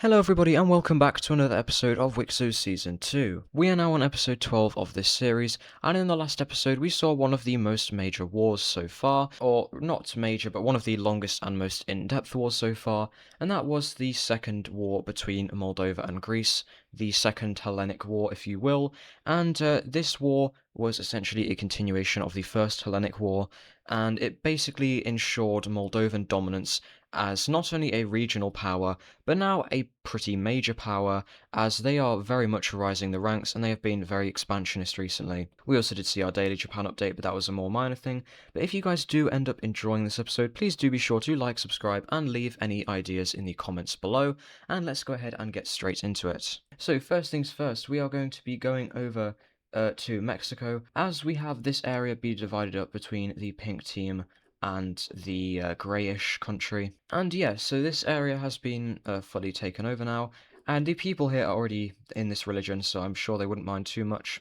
Hello everybody and welcome back to another episode of Wixo Season 2. We are now on episode 12 of this series, and in the last episode we saw one of the most major wars so far, or not major but one of the longest and most in-depth wars so far, and that was the second war between Moldova and Greece, the Second Hellenic War if you will, and this war was essentially a continuation of the First Hellenic War, and it basically ensured Moldovan dominance as not only a regional power, but now a pretty major power, as they are very much rising the ranks and they have been very expansionist recently. We also did see our daily Japan update, but that was a more minor thing. But if you guys do end up enjoying this episode, please do be sure to like, subscribe, and leave any ideas in the comments below, and let's go ahead and get straight into it. So first things first, we are going to be going over to Mexico, as we have this area be divided up between the pink team and the greyish country. And yeah, so this area has been fully taken over now, and the people here are already in this religion, so I'm sure they wouldn't mind too much.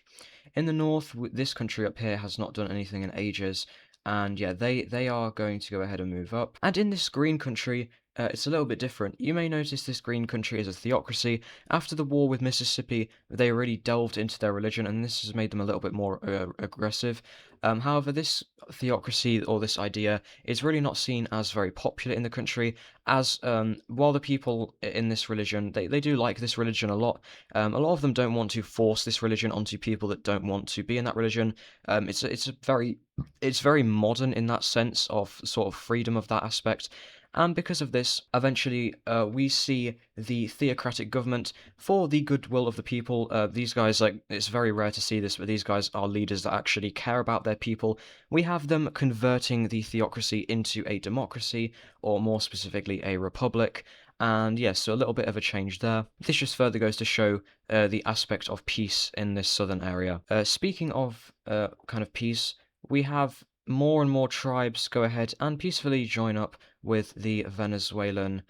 In the north, this country up here has not done anything in ages, and yeah, they are going to go ahead and move up. And in this green country, it's a little bit different. You may notice this green country is a theocracy. After the war with Mississippi, they really delved into their religion, and this has made them a little bit more aggressive. However, this theocracy or this idea is really not seen as very popular in the country, as while the people in this religion, they do like this religion a lot of them don't want to force this religion onto people that don't want to be in that religion. It's very modern in that sense of sort of freedom of that aspect. And because of this, eventually we see the theocratic government for the goodwill of the people. These guys, like, it's very rare to see this, but these guys are leaders that actually care about their people. We have them converting the theocracy into a democracy, or more specifically, a republic. And yes, so a little bit of a change there. This just further goes to show the aspect of peace in this southern area. Speaking of kind of peace, we have more and more tribes go ahead and peacefully join up with the Venezuelan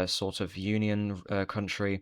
sort of union country,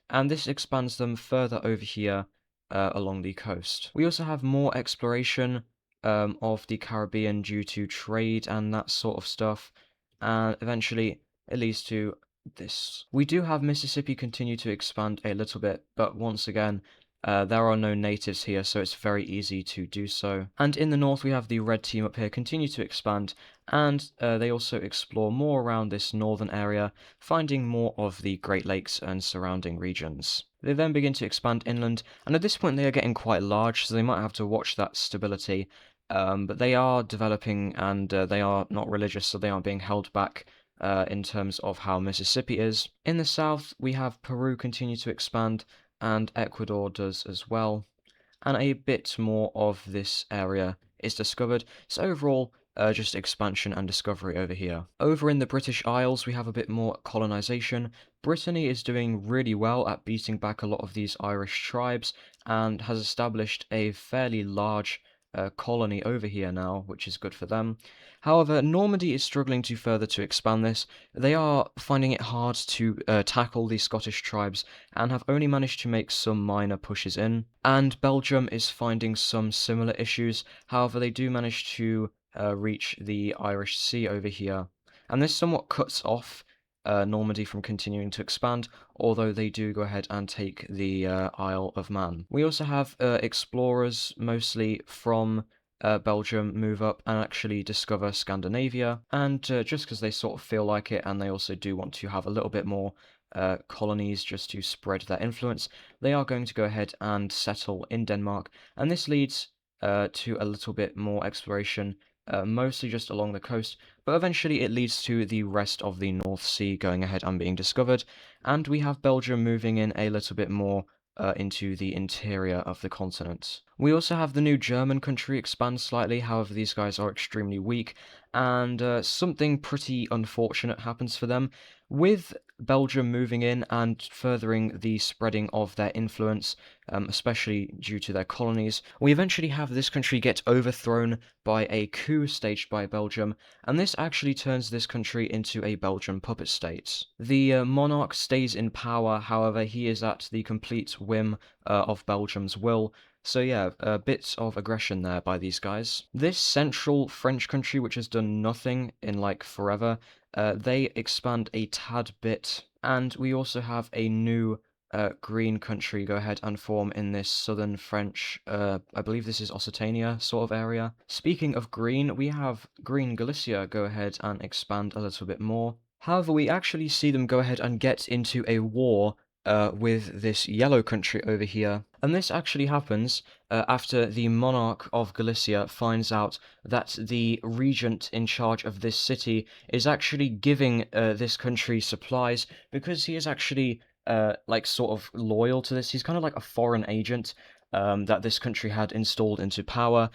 and this expands them further over here along the coast. We also have more exploration of the Caribbean due to trade and that sort of stuff, and eventually it leads to this. We do have Mississippi continue to expand a little bit, but once again, there are no natives here, so it's very easy to do so. And in the north, we have the red team up here continue to expand, and they also explore more around this northern area, finding more of the Great Lakes and surrounding regions. They then begin to expand inland, and at this point they are getting quite large, so they might have to watch that stability. But they are developing, and they are not religious, so they aren't being held back in terms of how Mississippi is. In the south, we have Peru continue to expand, and Ecuador does as well, and a bit more of this area is discovered. So overall, just expansion and discovery over here. Over in the British Isles, we have a bit more colonization. Brittany is doing really well at beating back a lot of these Irish tribes, and has established a fairly large colony over here now, which is good for them. However, Normandy is struggling to further to expand this. They are finding it hard to tackle the Scottish tribes, and have only managed to make some minor pushes in. And Belgium is finding some similar issues. However, they do manage to reach the Irish Sea over here, and this somewhat cuts off Normandy from continuing to expand, although they do go ahead and take the Isle of Man. We also have explorers, mostly from Belgium, move up and actually discover Scandinavia, and just because they sort of feel like it, and they also do want to have a little bit more colonies just to spread their influence, they are going to go ahead and settle in Denmark, and this leads to a little bit more exploration, mostly just along the coast, but eventually it leads to the rest of the North Sea going ahead and being discovered, and we have Belgium moving in a little bit more into the interior of the continent. We also have the new German country expand slightly. However, these guys are extremely weak, and something pretty unfortunate happens for them. With Belgium moving in and furthering the spreading of their influence, especially due to their colonies, we eventually have this country get overthrown by a coup staged by Belgium, and this actually turns this country into a Belgian puppet state. The monarch stays in power, however, he is at the complete whim of Belgium's will, So yeah, a bit of aggression there by these guys. This central French country, which has done nothing in like forever, they expand a tad bit, and we also have a new green country go ahead and form in this southern French, I believe this is Occitania sort of area. Speaking of green, we have Green Galicia go ahead and expand a little bit more. However, we actually see them go ahead and get into a war with this yellow country over here. And this actually happens after the monarch of Galicia finds out that the regent in charge of this city is actually giving this country supplies because he is actually like sort of loyal to this. He's kind of like a foreign agent that this country had installed into power.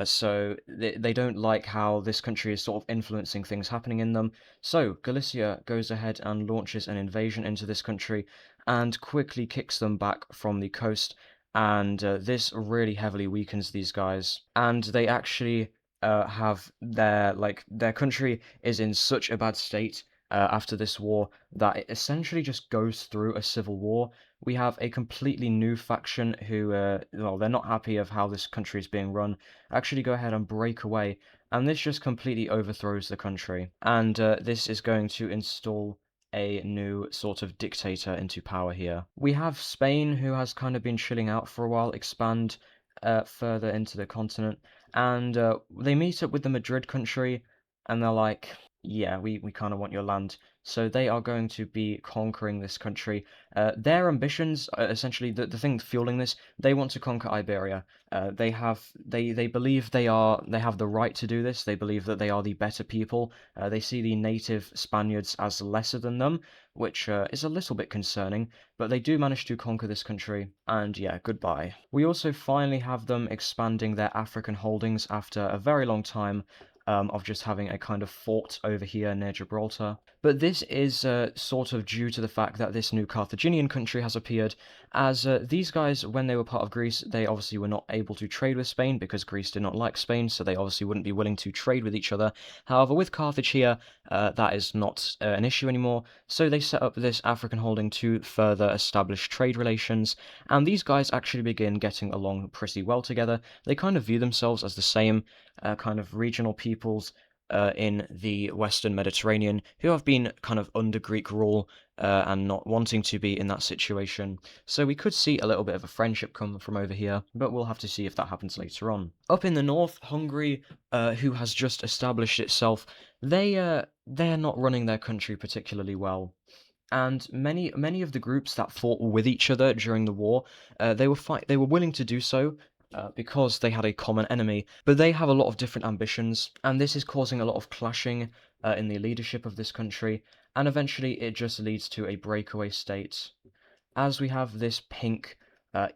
So they don't like how this country is sort of influencing things happening in them. So Galicia goes ahead and launches an invasion into this country and quickly kicks them back from the coast. And this really heavily weakens these guys. And they actually have their country is in such a bad state after this war that it essentially just goes through a civil war. We have a completely new faction who, well, they're not happy of how this country is being run, actually go ahead and break away, and this just completely overthrows the country. And this is going to install a new sort of dictator into power here. We have Spain, who has kind of been chilling out for a while, expand further into the continent, and they meet up with the Madrid country, and they're like, yeah, we kind of want your land. So they are going to be conquering this country. Their ambitions, essentially, the thing fueling this, they want to conquer Iberia. They believe they have the right to do this. They believe that they are the better people. They see the native Spaniards as lesser than them, which is a little bit concerning. But they do manage to conquer this country, and yeah, goodbye. We also finally have them expanding their African holdings after a very long time of just having a kind of fort over here near Gibraltar. But this is sort of due to the fact that this new Carthaginian country has appeared, as these guys, when they were part of Greece, they obviously were not able to trade with Spain because Greece did not like Spain, so they obviously wouldn't be willing to trade with each other. However, with Carthage here, that is not an issue anymore, so they set up this African holding to further establish trade relations, and these guys actually begin getting along pretty well together. They kind of view themselves as the same kind of regional peoples in the Western Mediterranean who have been kind of under Greek rule and not wanting to be in that situation. So we could see a little bit of a friendship come from over here, but we'll have to see if that happens later on. Up in the north, Hungary, who has just established itself, they're not running their country particularly well. And many of the groups that fought with each other during the war, they were willing to do so because they had a common enemy, but they have a lot of different ambitions, and this is causing a lot of clashing in the leadership of this country, and eventually it just leads to a breakaway state. As we have this pink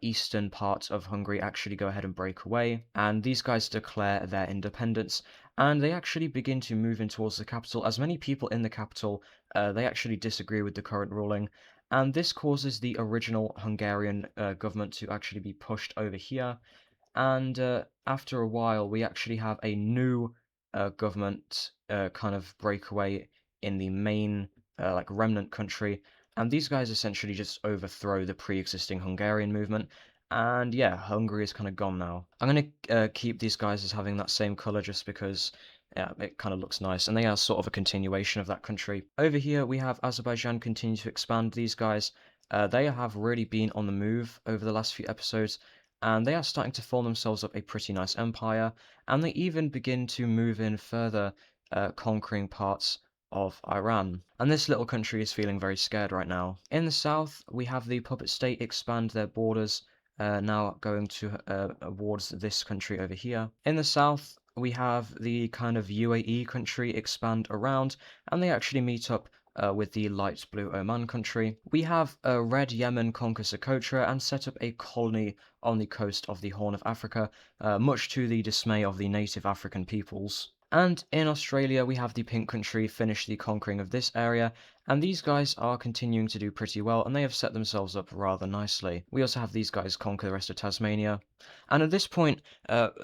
eastern part of Hungary actually go ahead and break away, and these guys declare their independence, and they actually begin to move in towards the capital, as many people in the capital, they actually disagree with the current ruling, and this causes the original Hungarian government to actually be pushed over here, and after a while, we actually have a new government kind of breakaway in the main like remnant country, and these guys essentially just overthrow the pre-existing Hungarian movement. And yeah, Hungary is kind of gone now. I'm gonna keep these guys as having that same color just because yeah, it kind of looks nice, and they are sort of a continuation of that country. Over here, we have Azerbaijan continue to expand. These guys, they have really been on the move over the last few episodes, and they are starting to form themselves up a pretty nice empire, and they even begin to move in further, conquering parts of Iran. And this little country is feeling very scared right now. In the south, we have the puppet state expand their borders, now going towards this country over here. In the south, we have the kind of UAE country expand around, and they actually meet up with the light blue Oman country. We have red Yemen conquer Socotra and set up a colony on the coast of the Horn of Africa, much to the dismay of the native African peoples. And in Australia, we have the pink country finish the conquering of this area, and these guys are continuing to do pretty well, and they have set themselves up rather nicely. We also have these guys conquer the rest of Tasmania, and at this point,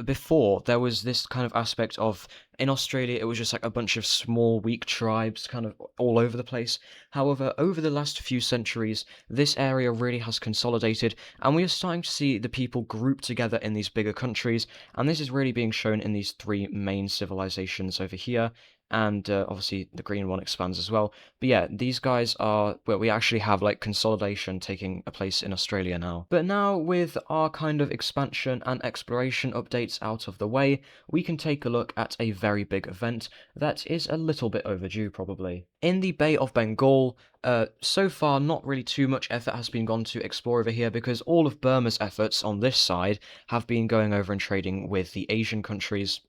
before, there was this kind of aspect of, in Australia, it was just like a bunch of small, weak tribes kind of all over the place. However, over the last few centuries, this area really has consolidated, and we are starting to see the people group together in these bigger countries, and this is really being shown in these three main civilizations over here, and obviously the green one expands as well. But yeah, these guys are, well, we actually have like consolidation taking a place in Australia now. But now with our kind of expansion and exploration updates out of the way, we can take a look at a very big event that is a little bit overdue probably. In the Bay of Bengal, so far not really too much effort has been gone to explore over here because all of Burma's efforts on this side have been going over and trading with the Asian countries,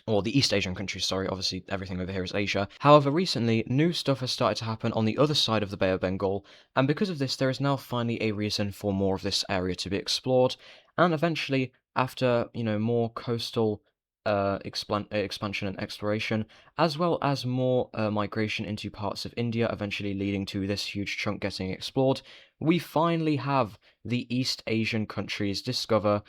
or the East Asian countries, sorry, obviously everything over here is Asia. However, recently, new stuff has started to happen on the other side of the Bay of Bengal, and because of this, there is now finally a reason for more of this area to be explored, and eventually, after, more coastal expansion and exploration, as well as more migration into parts of India, eventually leading to this huge chunk getting explored, we finally have the East Asian countries discover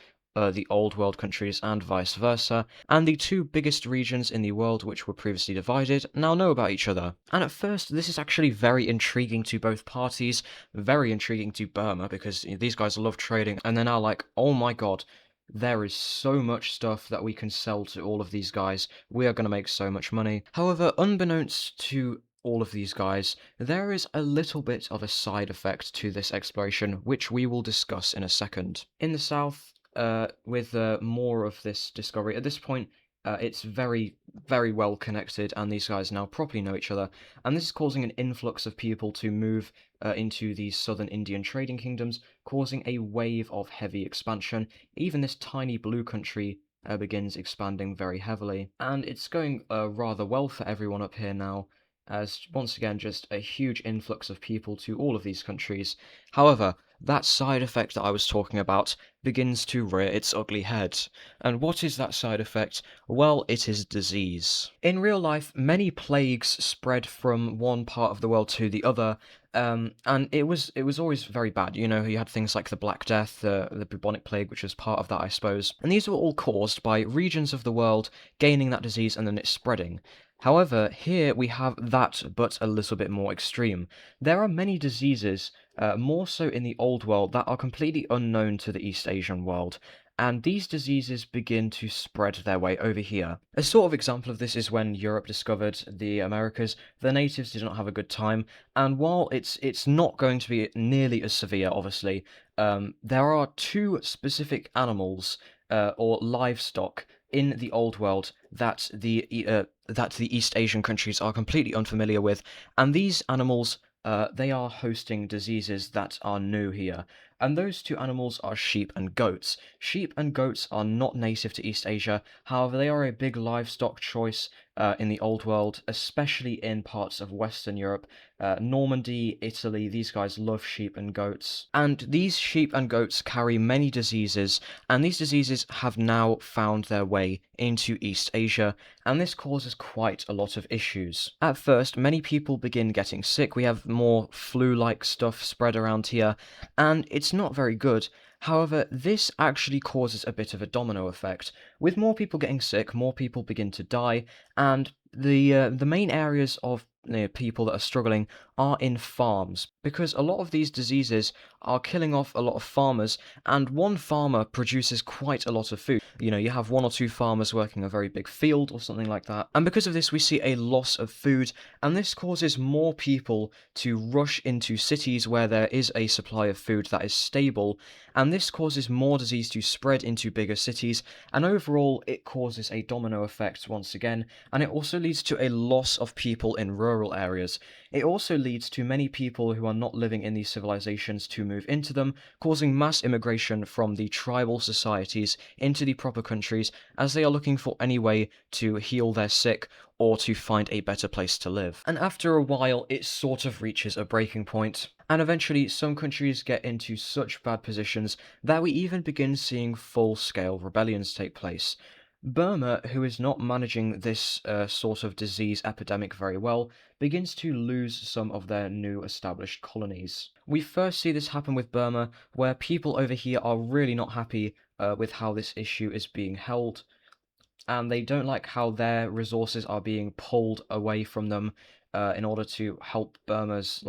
the Old World countries and vice versa, and the two biggest regions in the world which were previously divided now know about each other. And at first, this is actually very intriguing to both parties, very intriguing to Burma, because these guys love trading, and they're now like, oh my god, there is so much stuff that we can sell to all of these guys, we are going to make so much money. However, unbeknownst to all of these guys, there is a little bit of a side effect to this exploration, which we will discuss in a second. In the south, with more of this discovery. At this point, it's very, very well connected, and these guys now properly know each other. And this is causing an influx of people to move into these southern Indian trading kingdoms, causing a wave of heavy expansion. Even this tiny blue country begins expanding very heavily. And it's going rather well for everyone up here now, as once again, just a huge influx of people to all of these countries. However, that side effect that I was talking about begins to rear its ugly head. And what is that side effect? Well, it is disease. In real life, many plagues spread from one part of the world to the other, and it was always very bad. You had things like the Black Death, the bubonic plague, which was part of that, I suppose. And these were all caused by regions of the world gaining that disease and then it spreading. However, here we have that, but a little bit more extreme. There are many diseases, more so in the Old World, that are completely unknown to the East Asian world, and these diseases begin to spread their way over here. A sort of example of this is when Europe discovered the Americas. The natives did not have a good time, and while it's not going to be nearly as severe, obviously, there are two specific animals or livestock in the Old World that the East Asian countries are completely unfamiliar with, and these animals, they are hosting diseases that are new here. And those two animals are sheep and goats. Sheep and goats are not native to East Asia, however, they are a big livestock choice in the Old World, especially in parts of Western Europe. Normandy, Italy, these guys love sheep and goats. And these sheep and goats carry many diseases, and these diseases have now found their way into East Asia, and this causes quite a lot of issues. At first, many people begin getting sick. We have more flu-like stuff spread around here, and it's not very good. However, this actually causes a bit of a domino effect. With more people getting sick, more people begin to die, and the main areas of people that are struggling are in farms, because a lot of these diseases are killing off a lot of farmers, and one farmer produces quite a lot of food. You have one or two farmers working a very big field or something like that, and because of this we see a loss of food, and this causes more people to rush into cities where there is a supply of food that is stable, and this causes more disease to spread into bigger cities, and overall it causes a domino effect once again, and it also leads to a loss of people in rural areas. It also leads to many people who are not living in these civilizations to move into them, causing mass immigration from the tribal societies into the proper countries, as they are looking for any way to heal their sick or to find a better place to live. And after a while, it sort of reaches a breaking point, and eventually some countries get into such bad positions that we even begin seeing full-scale rebellions take place. Burma, who is not managing this sort of disease epidemic very well, begins to lose some of their new established colonies. We first see this happen with Burma, where people over here are really not happy with how this issue is being held, and they don't like how their resources are being pulled away from them in order to help Burma's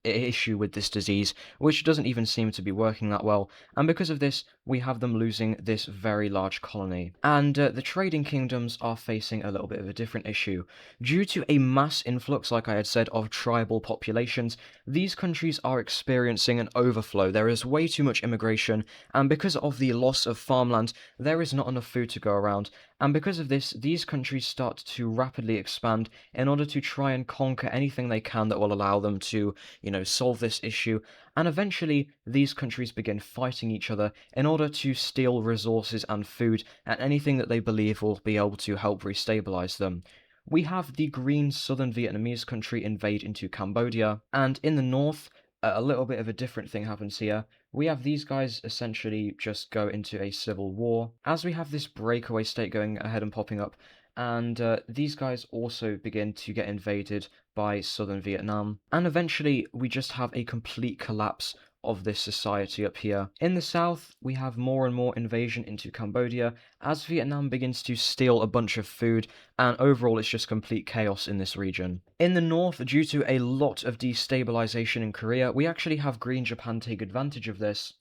issue with this disease, which doesn't even seem to be working that well. And because of this, we have them losing this very large colony. And the trading kingdoms are facing a little bit of a different issue. Due to a mass influx, like I had said, of tribal populations, these countries are experiencing an overflow. There is way too much immigration, and because of the loss of farmland, there is not enough food to go around. And because of this, these countries start to rapidly expand in order to try and conquer anything they can that will allow them to, solve this issue. And eventually, these countries begin fighting each other in order to steal resources and food and anything that they believe will be able to help restabilize them. We have the green southern Vietnamese country invade into Cambodia, and in the north, a little bit of a different thing happens here. We have these guys essentially just go into a civil war, as we have this breakaway state going ahead and popping up, and these guys also begin to get invaded by southern Vietnam, and eventually we just have a complete collapse of this society up here. In the south, we have more and more invasion into Cambodia as Vietnam begins to steal a bunch of food, and overall it's just complete chaos in this region. In the north, due to a lot of destabilization in Korea, we actually have Green Japan take advantage of this,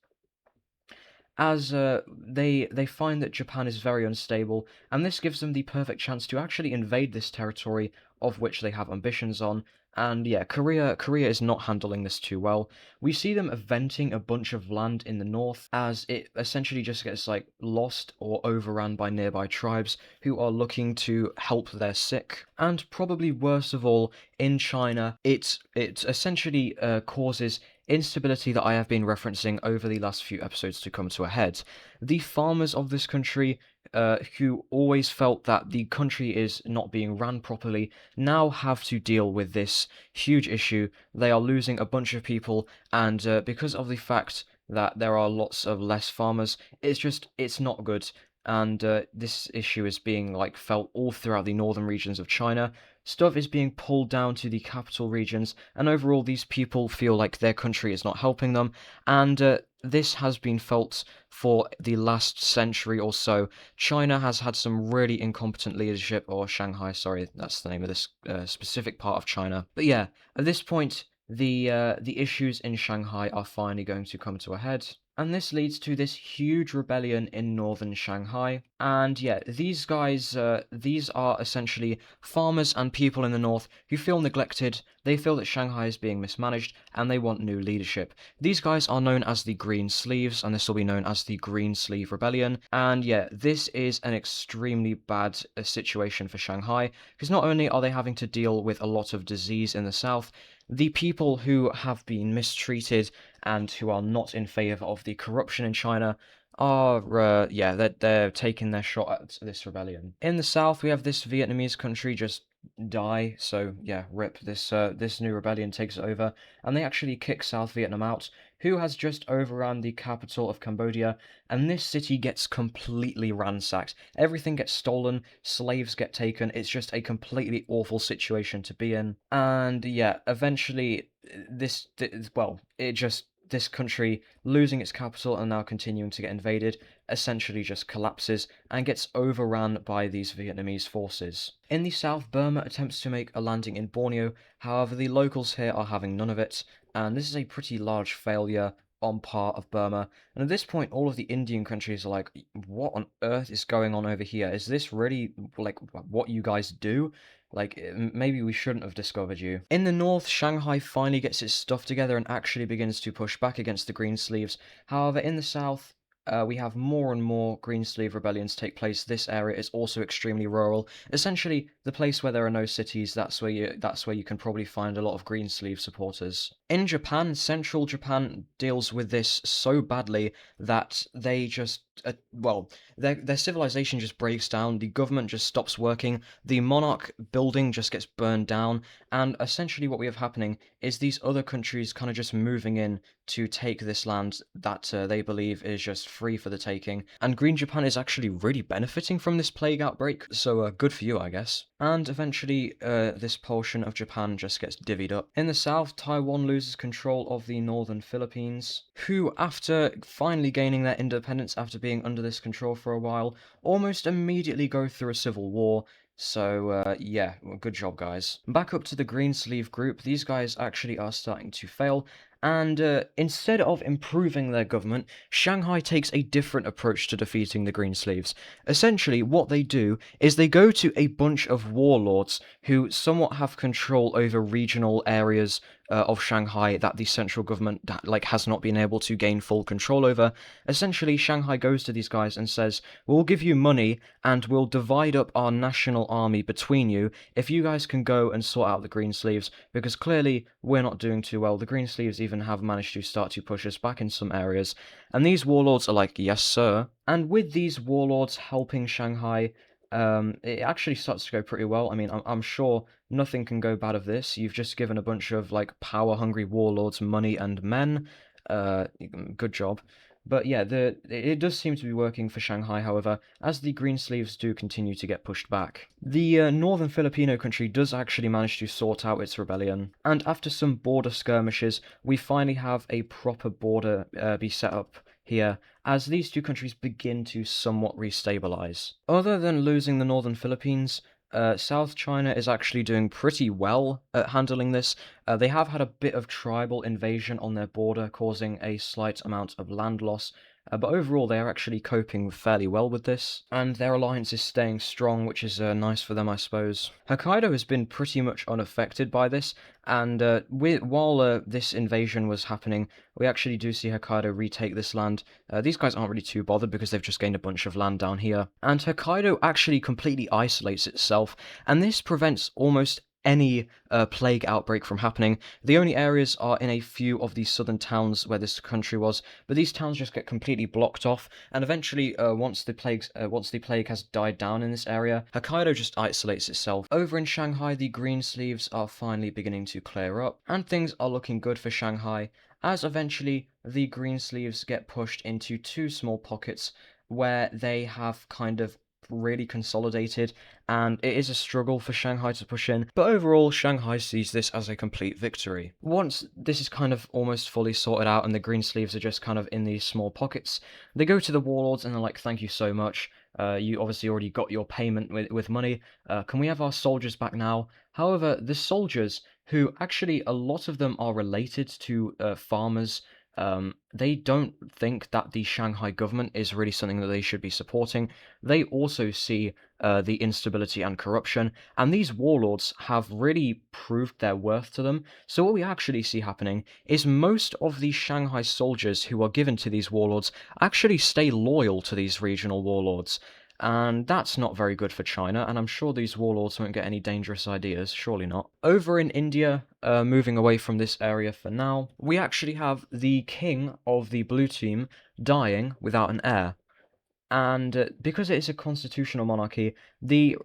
as they find that Japan is very unstable, and this gives them the perfect chance to actually invade this territory of which they have ambitions on. And yeah, Korea is not handling this too well. We see them venting a bunch of land in the north, as it essentially just gets lost or overrun by nearby tribes who are looking to help their sick. And probably worst of all, in China, it essentially causes instability that I have been referencing over the last few episodes to come to a head. The farmers of this country, who always felt that the country is not being ran properly, now have to deal with this huge issue. They are losing a bunch of people, and because of the fact that there are lots of less farmers, it's not good. And this issue is being felt all throughout the northern regions of China. Stuff is being pulled down to the capital regions, and overall these people feel like their country is not helping them, and this has been felt for the last century or so. China has had some really incompetent leadership, or Shanghai, sorry, that's the name of this specific part of China. But yeah, at this point, the issues in Shanghai are finally going to come to a head. And this leads to this huge rebellion in northern Shanghai. And yeah, these guys, these are essentially farmers and people in the north who feel neglected. They feel that Shanghai is being mismanaged, and they want new leadership. These guys are known as the Green Sleeves, and this will be known as the Green Sleeve Rebellion. And yeah, this is an extremely bad situation for Shanghai, because not only are they having to deal with a lot of disease in the south, the people who have been mistreated and who are not in favor of the corruption in China are, yeah, they're taking their shot at this rebellion. In the south, we have this Vietnamese country just die, so yeah, rip, this new rebellion takes it over, and they actually kick South Vietnam out, who has just overrun the capital of Cambodia, and this city gets completely ransacked. Everything gets stolen, slaves get taken, it's just a completely awful situation to be in. And yeah, eventually, this country, losing its capital and now continuing to get invaded, essentially just collapses and gets overrun by these Vietnamese forces. In the south, Burma attempts to make a landing in Borneo, however the locals here are having none of it, and this is a pretty large failure on part of Burma. And at this point, all of the Indian countries are like, what on earth is going on over here? Is this really what you guys do? Maybe we shouldn't have discovered you. In the north, Shanghai finally gets its stuff together and actually begins to push back against the Greensleeves. However, in the south, we have more and more Greensleeve rebellions take place. This area is also extremely rural. Essentially, the place where there are no cities, that's where you can probably find a lot of Greensleeve supporters. In Japan, central Japan deals with this so badly that they just their civilization just breaks down, the government just stops working, the monarch building just gets burned down, and essentially what we have happening is these other countries kind of just moving in to take this land that they believe is just free for the taking, and Green Japan is actually really benefiting from this plague outbreak, so good for you, I guess. And eventually, this portion of Japan just gets divvied up. In the south, Taiwan loses control of the northern Philippines, who, after finally gaining their independence after being under this control for a while, almost immediately go through a civil war. So, yeah, well, good job, guys. Back up to the Greensleeve group, these guys actually are starting to fail, and instead of improving their government, Shanghai takes a different approach to defeating the Greensleeves. Essentially, what they do is they go to a bunch of warlords who somewhat have control over regional areas of Shanghai that the central government has not been able to gain full control over. Essentially, Shanghai goes to these guys and says, "We'll give you money and we'll divide up our national army between you if you guys can go and sort out the Greensleeves, because clearly we're not doing too well. The Greensleeves even have managed to start to push us back in some areas." And these warlords are like, "Yes, sir." And with these warlords helping Shanghai, it actually starts to go pretty well. I mean, I'm sure nothing can go bad of this. You've just given a bunch of like power-hungry warlords money and men. Good job. But yeah, it does seem to be working for Shanghai, however, as the Greensleeves do continue to get pushed back. The northern Filipino country does actually manage to sort out its rebellion, and after some border skirmishes, we finally have a proper border be set up here, as these two countries begin to somewhat restabilize. Other than losing the northern Philippines, South China is actually doing pretty well at handling this. They have had a bit of tribal invasion on their border, causing a slight amount of land loss, but overall they are actually coping fairly well with this, and their alliance is staying strong, which is nice for them, I suppose. Hokkaido has been pretty much unaffected by this, and while this invasion was happening, we actually do see Hokkaido retake this land. These guys aren't really too bothered because they've just gained a bunch of land down here. And Hokkaido actually completely isolates itself, and this prevents almost any plague outbreak from happening. The only areas are in a few of the southern towns where this country was, but these towns just get completely blocked off, and eventually, once the plague has died down in this area, Hokkaido just isolates itself. Over in Shanghai, the Greensleeves are finally beginning to clear up, and things are looking good for Shanghai, as eventually the Greensleeves get pushed into two small pockets where they have kind of really consolidated, and it is a struggle for Shanghai to push in, but overall Shanghai sees this as a complete victory. Once this is kind of almost fully sorted out and the Greensleeves are just kind of in these small pockets, they go to the warlords and they're like, "Thank you so much, you obviously already got your payment with money, can we have our soldiers back now?" However, the soldiers, who actually a lot of them are related to farmers, they don't think that the Shanghai government is really something that they should be supporting. They also see the instability and corruption, and these warlords have really proved their worth to them. So what we actually see happening is most of the Shanghai soldiers who are given to these warlords actually stay loyal to these regional warlords. And that's not very good for China, and I'm sure these warlords won't get any dangerous ideas, surely not. Over in India, moving away from this area for now, we actually have the king of the blue team dying without an heir. And because it is a constitutional monarchy, the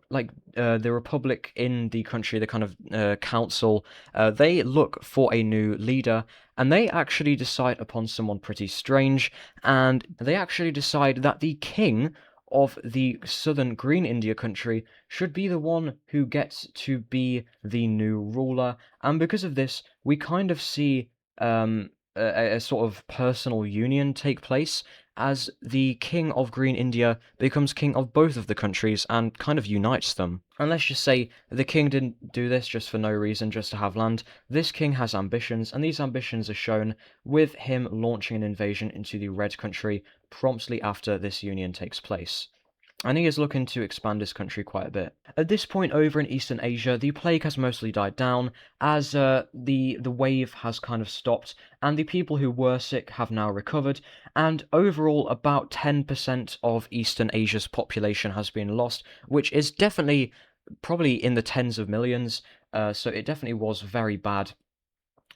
republic in the country, the kind of council, they look for a new leader, and they actually decide upon someone pretty strange, and they actually decide that the king of the southern Green India country should be the one who gets to be the new ruler, and because of this, we kind of see a sort of personal union take place, as the king of Green India becomes king of both of the countries and kind of unites them. And let's just say the king didn't do this just for no reason, just to have land. This king has ambitions, and these ambitions are shown with him launching an invasion into the Red Country promptly after this union takes place. And he is looking to expand his country quite a bit. At this point over in Eastern Asia, the plague has mostly died down, as the wave has kind of stopped, and the people who were sick have now recovered, and overall about 10% of Eastern Asia's population has been lost, which is definitely probably in the tens of millions, so it definitely was very bad.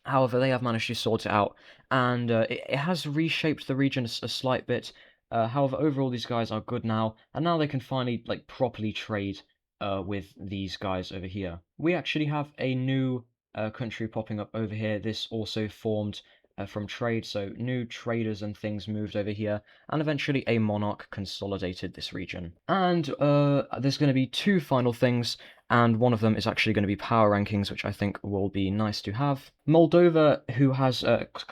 However, they have managed to sort it out, and it has reshaped the region a slight bit. However, overall, these guys are good now, and now they can finally properly trade with these guys over here. We actually have a new country popping up over here. This also formed from trade, so new traders and things moved over here, and eventually a monarch consolidated this region. And there's going to be two final things, and one of them is actually going to be power rankings, which I think will be nice to have. Moldova, who has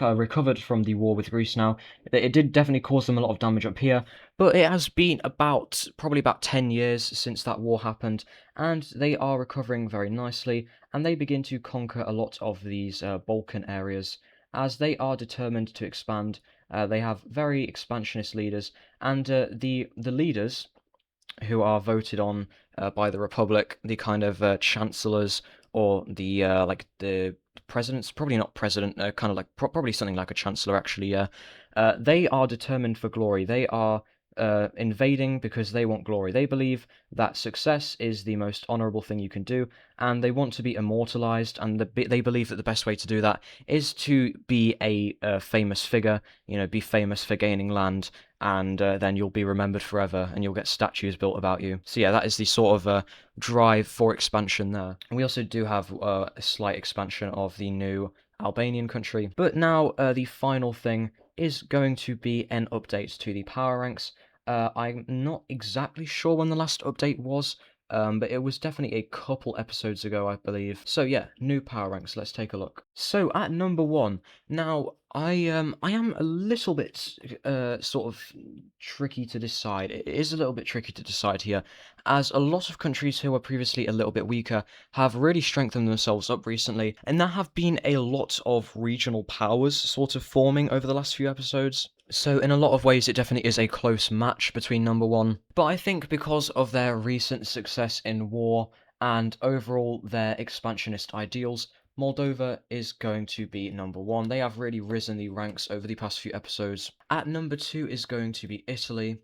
recovered from the war with Greece now, it did definitely cause them a lot of damage up here, but it has been probably about 10 years since that war happened, and they are recovering very nicely, and they begin to conquer a lot of these Balkan areas as they are determined to expand. They have very expansionist leaders, and the leaders who are voted on by the Republic, the kind of chancellors or the like the presidents, probably not president, kind of like probably something like a chancellor actually. Yeah, they are determined for glory. They are invading because they want glory. They believe that success is the most honorable thing you can do, and they want to be immortalized. And they believe that the best way to do that is to be a famous figure. You know, be famous for gaining land, and then you'll be remembered forever, and you'll get statues built about you. So yeah, that is the sort of drive for expansion there. And we also do have a slight expansion of the new Albanian country. But now the final thing is going to be an update to the power ranks. I'm not exactly sure when the last update was, but it was definitely a couple episodes ago, I believe. So yeah, new power ranks. Let's take a look. So at number 1, now I am a little bit sort of tricky to decide. It is a little bit tricky to decide here, as a lot of countries who were previously a little bit weaker have really strengthened themselves up recently, and there have been a lot of regional powers sort of forming over the last few episodes. So in a lot of ways, it definitely is a close match between number 1. But I think because of their recent success in war and overall their expansionist ideals, Moldova is going to be number 1. They have really risen the ranks over the past few episodes. At number 2 is going to be Italy.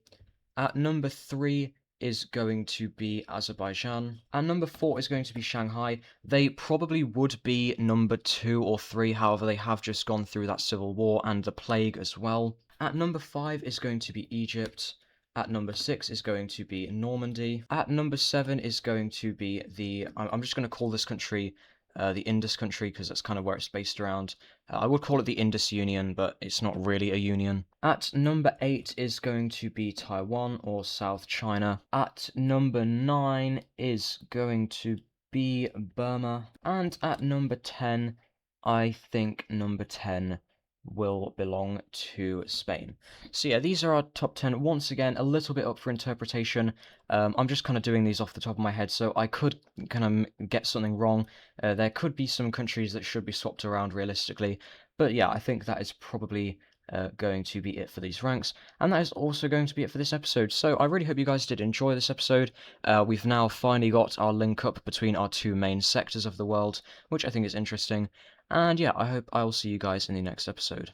At number 3 is going to be Azerbaijan. And number 4 is going to be Shanghai. They probably would be number 2 or 3, however, they have just gone through that civil war and the plague as well. At number 5 is going to be Egypt. At number 6 is going to be Normandy. At number 7 is going to be I'm just going to call this country the Indus country, because that's kind of where it's based around. I would call it the Indus Union, but it's not really a union. At number 8 is going to be Taiwan, or South China. At number 9 is going to be Burma. And at number 10, I think number 10 will belong to Spain. So yeah, these are our top 10. Once again, a little bit up for interpretation. I'm just kind of doing these off the top of my head, so I could kind of get something wrong. There could be some countries that should be swapped around realistically, but yeah, I think that is probably going to be it for these ranks, and that is also going to be it for this episode. So I really hope you guys did enjoy this episode. We've now finally got our link up between our two main sectors of the world, which I think is interesting, and yeah, I hope I will see you guys in the next episode.